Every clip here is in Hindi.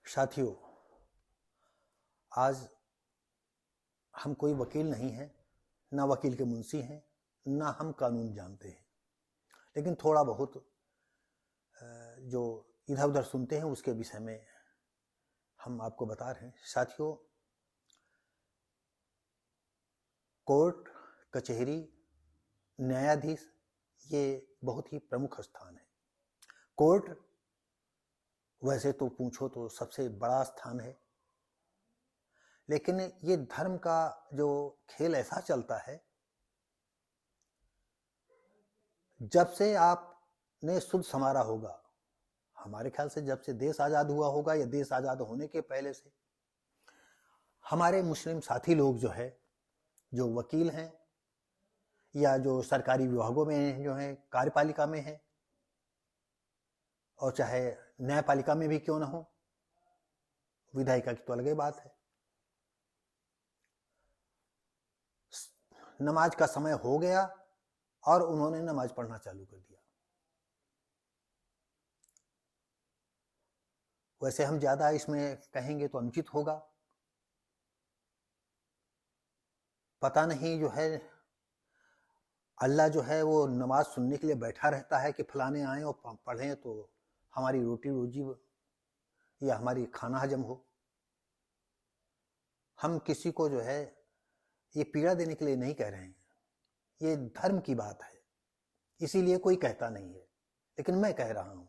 साथियों, आज हम कोई वकील नहीं हैं, ना वकील के मुंशी हैं, ना हम कानून जानते हैं, लेकिन थोड़ा बहुत जो इधर उधर सुनते हैं उसके विषय में हम आपको बता रहे हैं। साथियों, कोर्ट, कचहरी, न्यायाधीश ये बहुत ही प्रमुख स्थान है। कोर्ट वैसे तो पूछो तो सबसे बड़ा स्थान है, लेकिन ये धर्म का जो खेल ऐसा चलता है, जब से आपने शुद्ध संवारा होगा, हमारे ख्याल से जब से देश आज़ाद हुआ होगा या देश आज़ाद होने के पहले से, हमारे मुस्लिम साथी लोग जो है, जो वकील हैं या जो सरकारी विभागों में जो है, कार्यपालिका में है और चाहे न्यायपालिका में भी क्यों ना हो, विधायिका की तो अलग ही बात है, नमाज का समय हो गया और उन्होंने नमाज पढ़ना चालू कर दिया। वैसे हम ज्यादा इसमें कहेंगे तो अनुचित होगा। पता नहीं जो है अल्लाह जो है वो नमाज सुनने के लिए बैठा रहता है कि फलाने आए और पढ़ें तो हमारी रोटी रोजी या हमारी खाना हजम हो। हम किसी को जो है ये पीड़ा देने के लिए नहीं कह रहे हैं, ये धर्म की बात है, इसीलिए कोई कहता नहीं है, लेकिन मैं कह रहा हूं,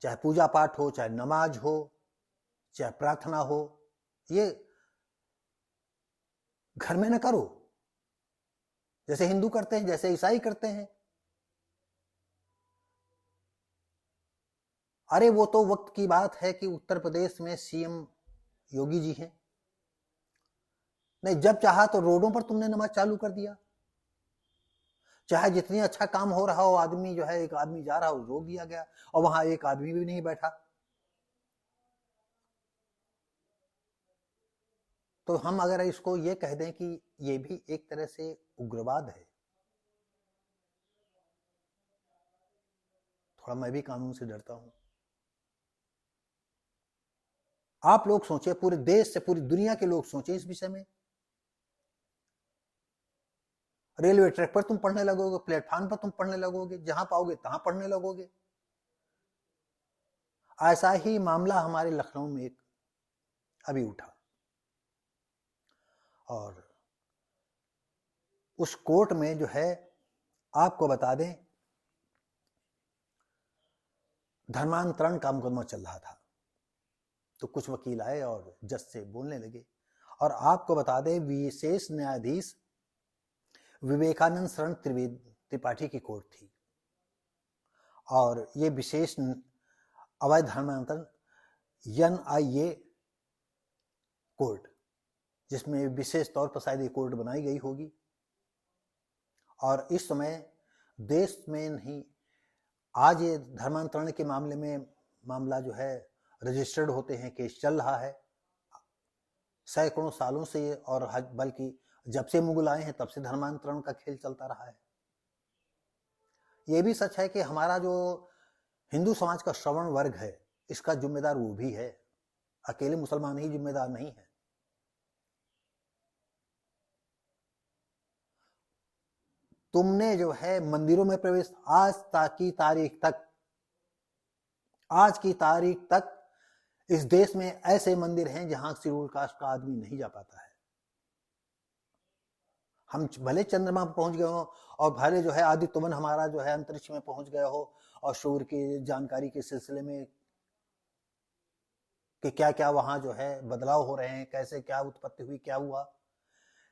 चाहे पूजा पाठ हो, चाहे नमाज हो, चाहे प्रार्थना हो, ये घर में न करो जैसे हिंदू करते हैं, जैसे ईसाई करते हैं। अरे वो तो वक्त की बात है कि उत्तर प्रदेश में सीएम योगी जी हैं, नहीं जब चाहा तो रोडों पर तुमने नमाज चालू कर दिया, चाहे जितनी अच्छा काम हो रहा हो, आदमी जो है एक आदमी जा रहा हो रोक दिया गया और वहां एक आदमी भी नहीं बैठा। तो हम अगर इसको ये कह दें कि ये भी एक तरह से उग्रवाद है, थोड़ा मैं भी कानून से डरता हूं। आप लोग सोचें, पूरे देश से पूरी दुनिया के लोग सोचें इस विषय में। रेलवे ट्रैक पर तुम पढ़ने लगोगे, प्लेटफॉर्म पर तुम पढ़ने लगोगे, जहां पाओगे तहां पढ़ने लगोगे। ऐसा ही मामला हमारे लखनऊ में एक अभी उठा और उस कोर्ट में जो है, आपको बता दें, धर्मांतरण का मुकदमा चल रहा था। तो कुछ वकील आए और जज से बोलने लगे, और आपको बता दें विशेष न्यायाधीश विवेकानंद शरण त्रिपाठी की कोर्ट थी, और ये विशेष अवैध धर्मांतरण NIA कोर्ट, जिसमें विशेष तौर पर शायद ये कोर्ट बनाई गई होगी, और इस समय देश में नहीं, आज ये धर्मांतरण के मामले में मामला जो है रजिस्टर्ड होते हैं, केस चल रहा है सैकड़ों सालों से, और बल्कि जब से मुगल आए हैं तब से धर्मांतरण का खेल चलता रहा है। ये भी सच है कि हमारा जो हिंदू समाज का श्रवण वर्ग है, इसका जिम्मेदार वो भी है, अकेले मुसलमान ही जिम्मेदार नहीं है। तुमने जो है मंदिरों में प्रवेश, आज की तारीख तक इस देश में ऐसे मंदिर हैं जहां शेड्यूल कास्ट का आदमी नहीं जा पाता है। हम भले चंद्रमा पर पहुंच गए हो, और भले जो है आदित्यवन हमारा जो है अंतरिक्ष में पहुंच गए हो, और सूर्य की जानकारी के सिलसिले में कि क्या क्या वहां जो है बदलाव हो रहे हैं, कैसे क्या उत्पत्ति हुई, क्या हुआ,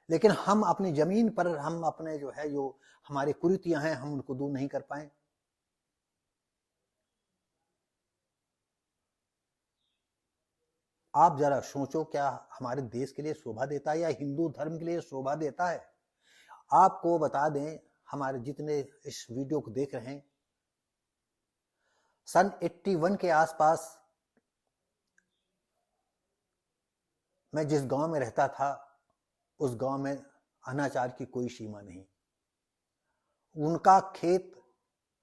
लेकिन हम अपनी जमीन पर, हम अपने जो है जो हमारी कुरीतियां हैं, हम उनको दूर नहीं कर पाए। आप जरा सोचो, क्या हमारे देश के लिए शोभा देता है या हिंदू धर्म के लिए शोभा देता है? आपको बता दें, हमारे जितने इस वीडियो को देख रहे हैं, सन 81 के आसपास मैं जिस गांव में रहता था, उस गांव में अनाचार की कोई सीमा नहीं। उनका खेत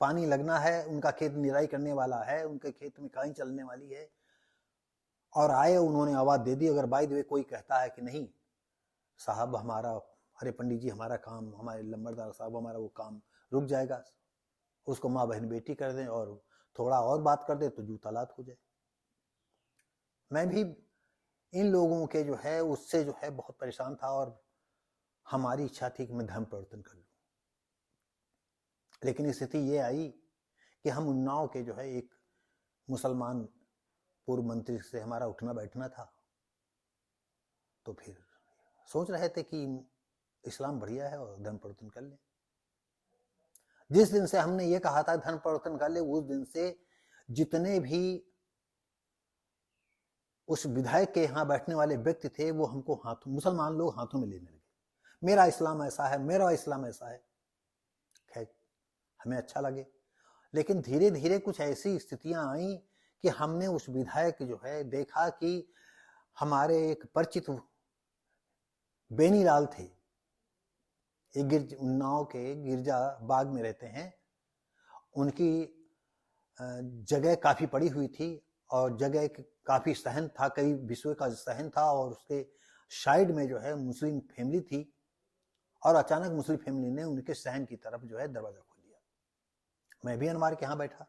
पानी लगना है, उनका खेत निराई करने वाला है, उनके खेत में कहीं चलने वाली है, और आए, उन्होंने आवाज दे दी। अगर बाय द वे कोई कहता है कि नहीं साहब हमारा, अरे पंडित जी हमारा काम, हमारे लंबरदार साहब हमारा वो काम रुक जाएगा, उसको माँ बहन बेटी कर दें और थोड़ा और बात कर दे तो जूता लात हो जाए। मैं भी इन लोगों के जो है उससे जो है बहुत परेशान था, और हमारी इच्छा थी कि मैं धर्म परिवर्तन कर लूं। लेकिन स्थिति ये आई कि हम उन्नाव के जो है एक मुसलमान पूर्व मंत्री से हमारा उठना बैठना था, तो फिर सोच रहे थे कि इस्लाम बढ़िया है और धर्म परिवर्तन कर ले। जिस दिन से हमने ये कहा था धर्म परिवर्तन कर ले, उस दिन से जितने भी उस विधायक के यहाँ बैठने वाले व्यक्ति थे वो हमको हाथों, मुसलमान लोग हाथों में लेने लगे, मेरा इस्लाम ऐसा है, मेरा इस्लाम ऐसा है। खैर हमें अच्छा लगे, लेकिन धीरे धीरे कुछ ऐसी स्थितियां आई कि हमने उस विधायक जो है देखा कि हमारे एक परिचित बेनीलाल थे, एक उन्नाव के गिरजा बाग में रहते हैं, उनकी जगह काफी पड़ी हुई थी और जगह काफी सहन था, कई विश्व का सहन था, और उसके साइड में जो है मुस्लिम फैमिली थी, और अचानक मुस्लिम फैमिली ने उनके सहन की तरफ जो है दरवाजा खोल दिया। मैं भी अनवार के यहाँ बैठा,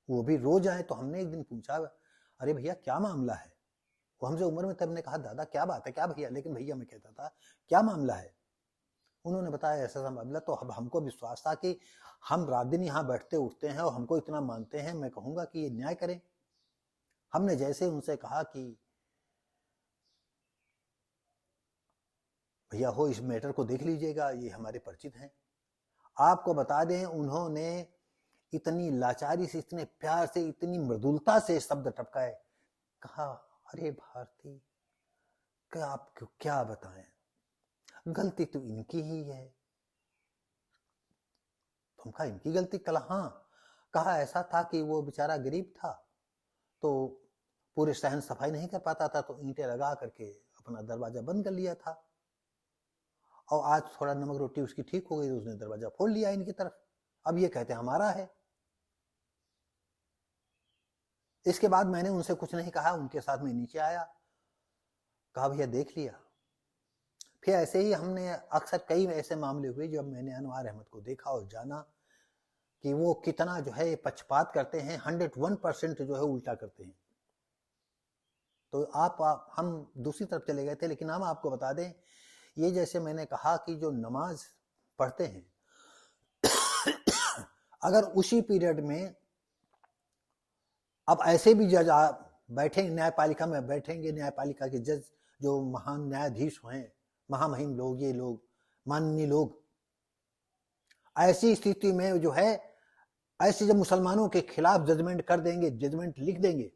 वो भी रोज आए। तो हमने एक दिन पूछा, अरे भैया क्या मामला है? वो हमसे उम्र में तब ने कहा दादा क्या बात है, क्या भैया? लेकिन भैया मैं कहता था क्या मामला है? उन्होंने बताया ऐसा ऐसा मामला। तो अब हमको विश्वास था कि हम रात दिन यहाँ बैठते उठते हैं और हमको इतना मानते हैं, मैं कहूँगा कि ये न्याय करें। हमने जैसे उनसे कहा कि भैया हो इस मैटर को देख लीजिएगा, ये हमारे परिचित हैं। आपको बता दें उन्होंने इतनी लाचारी से, इतने प्यार से, इतनी मृदुलता से शब्द टपकाए, कहा अरे भारती क्या आपको क्या बताएं, गलती तो इनकी ही है। तुम कहा इनकी गलती? कल हाँ, कहा ऐसा था कि वो बेचारा गरीब था तो पूरे सहन सफाई नहीं कर पाता था, तो ईंटें लगा करके अपना दरवाजा बंद कर लिया था, और आज थोड़ा नमक रोटी उसकी ठीक हो गई तो उसने दरवाजा खोल लिया इनकी तरफ। अब ये कहते हमारा है। इसके बाद मैंने उनसे कुछ नहीं कहा, उनके साथ में नीचे आया, कहा भैया देख लिया। फिर ऐसे ही हमने अक्सर कई ऐसे मामले हुए जब मैंने अनवार अहमद को देखा और जाना कि वो कितना जो है पक्षपात करते हैं, 101% जो है उल्टा करते हैं। तो हम दूसरी तरफ चले गए थे। लेकिन हम आपको बता दें, ये जैसे मैंने कहा कि जो नमाज पढ़ते हैं, अगर उसी पीरियड में अब ऐसे भी जज बैठेंगे, न्यायपालिका में बैठेंगे, न्यायपालिका के जज जो महान न्यायाधीश हैं, महामहिम लोग, ये लोग माननीय लोग, ऐसी स्थिति में जो है ऐसे जब मुसलमानों के खिलाफ जजमेंट कर देंगे, जजमेंट लिख देंगे,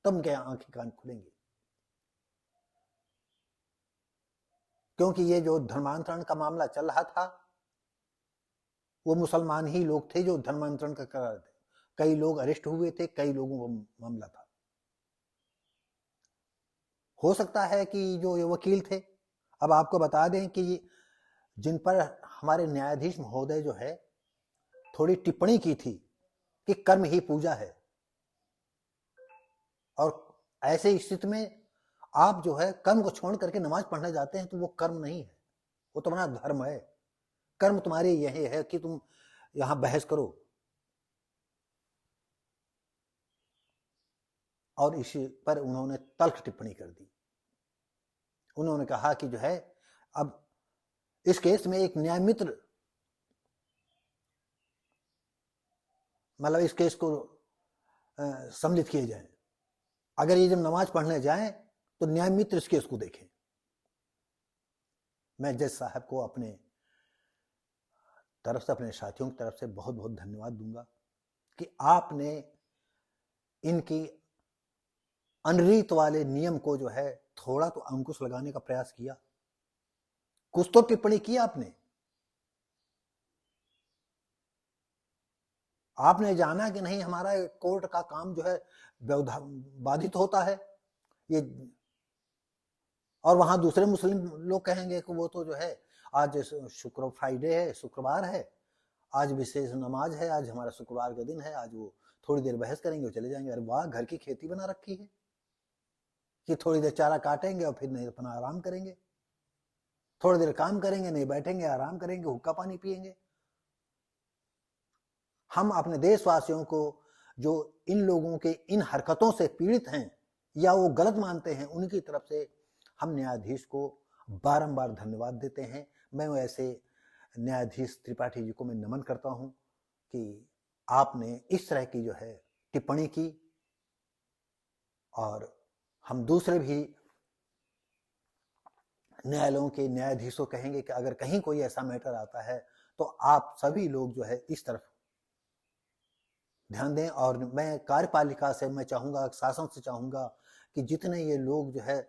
तब उनके आंखें कान खुलेंगे। क्योंकि ये जो धर्मांतरण का मामला चल रहा था, वो मुसलमान ही लोग थे जो धर्मांतरण का कर रहे थे। कई लोग अरेस्ट हुए थे, कई लोगों को मामला था। हो सकता है कि जो ये वकील थे, अब आपको बता दें कि जिन पर हमारे न्यायाधीश महोदय जो है थोड़ी टिप्पणी की थी कि कर्म ही पूजा है, और ऐसे स्थिति में आप जो है कर्म को छोड़ करके नमाज पढ़ने जाते हैं तो वो कर्म नहीं है, वो तुम्हारा धर्म है। कर्म तुम्हारे यही है कि तुम यहां बहस करो। और इसी पर उन्होंने तल्ख टिप्पणी कर दी। उन्होंने कहा कि जो है अब इस केस में एक न्याय मित्र, मतलब इस केस को सम्मिलित किए जाए। अगर ये जब नमाज पढ़ने जाएं तो न्याय मित्र इस केस को देखें। मैं जज साहब को अपने तरफ से, अपने साथियों की तरफ से बहुत बहुत धन्यवाद दूंगा कि आपने इनकी अनरीत वाले नियम को जो है थोड़ा तो अंकुश लगाने का प्रयास किया, कुछ तो टिप्पणी की आपने। आपने जाना कि नहीं हमारा कोर्ट का काम जो है बाधित होता है ये, और वहां दूसरे मुस्लिम लोग कहेंगे कि वो तो जो है आज फ्राइडे है, शुक्रवार है, आज विशेष नमाज है, आज हमारा शुक्रवार का दिन है, आज वो थोड़ी देर बहस करेंगे और चले जाएंगे। अरे वाह, घर की खेती बना रखी है कि थोड़ी देर चारा काटेंगे और फिर नहीं अपना आराम करेंगे, थोड़ी देर काम करेंगे, नहीं बैठेंगे, आराम करेंगे, हुक्का पानी पिएंगे। हम अपने देशवासियों को जो इन लोगों के इन हरकतों से पीड़ित हैं या वो गलत मानते हैं, उनकी तरफ से हम न्यायाधीश को बारंबार धन्यवाद देते हैं। मैं ऐसे न्यायाधीश त्रिपाठी जी को मैं नमन करता हूं कि आपने इस तरह की जो है टिप्पणी की, और हम दूसरे भी न्यायालयों के न्यायाधीशों कहेंगे कि अगर कहीं कोई ऐसा मैटर आता है तो आप सभी लोग जो है इस तरफ ध्यान दें। और मैं कार्यपालिका से मैं चाहूंगा, शासन से चाहूंगा कि जितने ये लोग जो है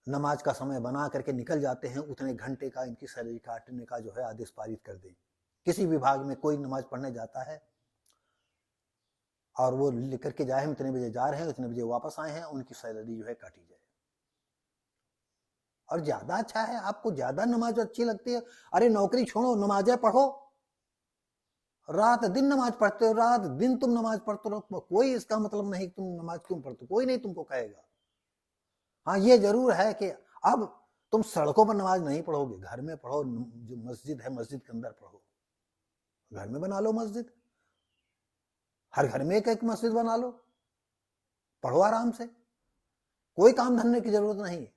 नमाज का समय बना करके निकल जाते हैं, उतने घंटे का इनकी सैलरी काटने का जो है आदेश पारित कर दें। किसी विभाग में कोई नमाज पढ़ने जाता है और वो लिख करके जाए हम इतने बजे जा रहे हैं, इतने बजे वापस आए हैं, उनकी सैलरी जो है काटी जाए। और ज्यादा अच्छा है, आपको ज्यादा नमाज अच्छी लगती है, अरे नौकरी छोड़ो, नमाजें पढ़ो, रात दिन नमाज पढ़ते हो, रात दिन तुम नमाज पढ़ते रहो, कोई इसका मतलब नहीं तुम नमाज क्यों पढ़ते, कोई नहीं तुमको कहेगा। हाँ, ये जरूर है कि अब तुम सड़कों पर नमाज नहीं पढ़ोगे, घर में पढ़ो, जो मस्जिद है मस्जिद के अंदर पढ़ो, घर में बना लो मस्जिद, हर घर में एक एक मस्जिद बना लो, पढ़ो आराम से, कोई काम धंधे की जरूरत नहीं है।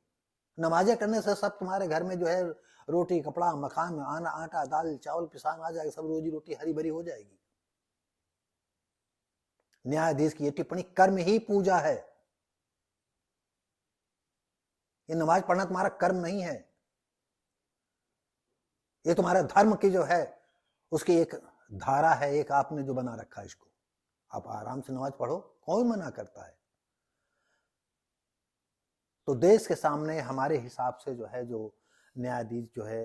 नमाजें करने से सब तुम्हारे घर में जो है रोटी कपड़ा मकान आना आटा दाल चावल पिसान आ जाएगा, सब रोजी रोटी हरी भरी हो जाएगी। न्यायाधीश की ये टिप्पणी कर्म ही पूजा है, ये नमाज पढ़ना तुम्हारा कर्म नहीं है, ये तुम्हारा धर्म की जो है उसकी एक धारा है, एक आपने जो बना रखा है, इसको आप आराम से नमाज पढ़ो, कौन मना करता है। तो देश के सामने हमारे हिसाब से जो है, जो न्यायाधीश जो है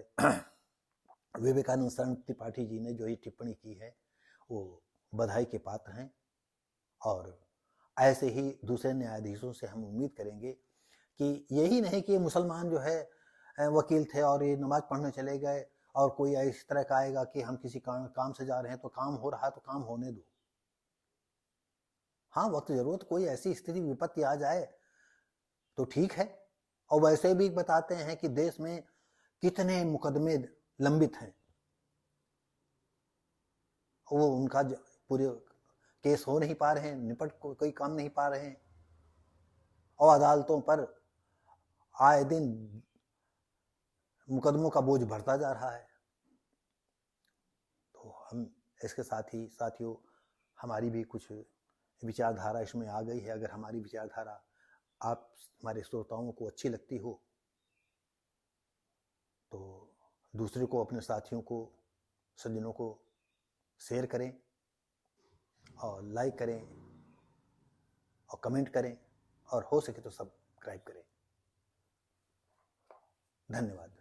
विवेकानंद शरण त्रिपाठी जी ने जो ये टिप्पणी की है, वो बधाई के पात्र हैं। और ऐसे ही दूसरे न्यायाधीशों से हम उम्मीद करेंगे कि यही नहीं कि मुसलमान जो है वकील थे और ये नमाज पढ़ने चले गए, और कोई इस तरह का आएगा कि हम किसी काम से जा रहे हैं तो काम हो रहा है तो काम होने दो। हाँ, वक्त जरूरत कोई ऐसी स्थिति विपत्ति आ जाए तो ठीक है। और वैसे भी बताते हैं कि देश में कितने मुकदमे लंबित हैं, वो उनका पूरे केस हो नहीं पा रहे हैं, निपट कोई काम नहीं पा रहे हैं, और अदालतों पर आए दिन मुकदमों का बोझ बढ़ता जा रहा है। तो हम इसके साथ ही साथियों, हमारी भी कुछ विचारधारा इसमें आ गई है। अगर हमारी विचारधारा आप हमारे श्रोताओं को अच्छी लगती हो तो दूसरे को, अपने साथियों को, सज्जनों को शेयर करें और लाइक करें और कमेंट करें, और हो सके तो सब्सक्राइब करें। धन्यवाद।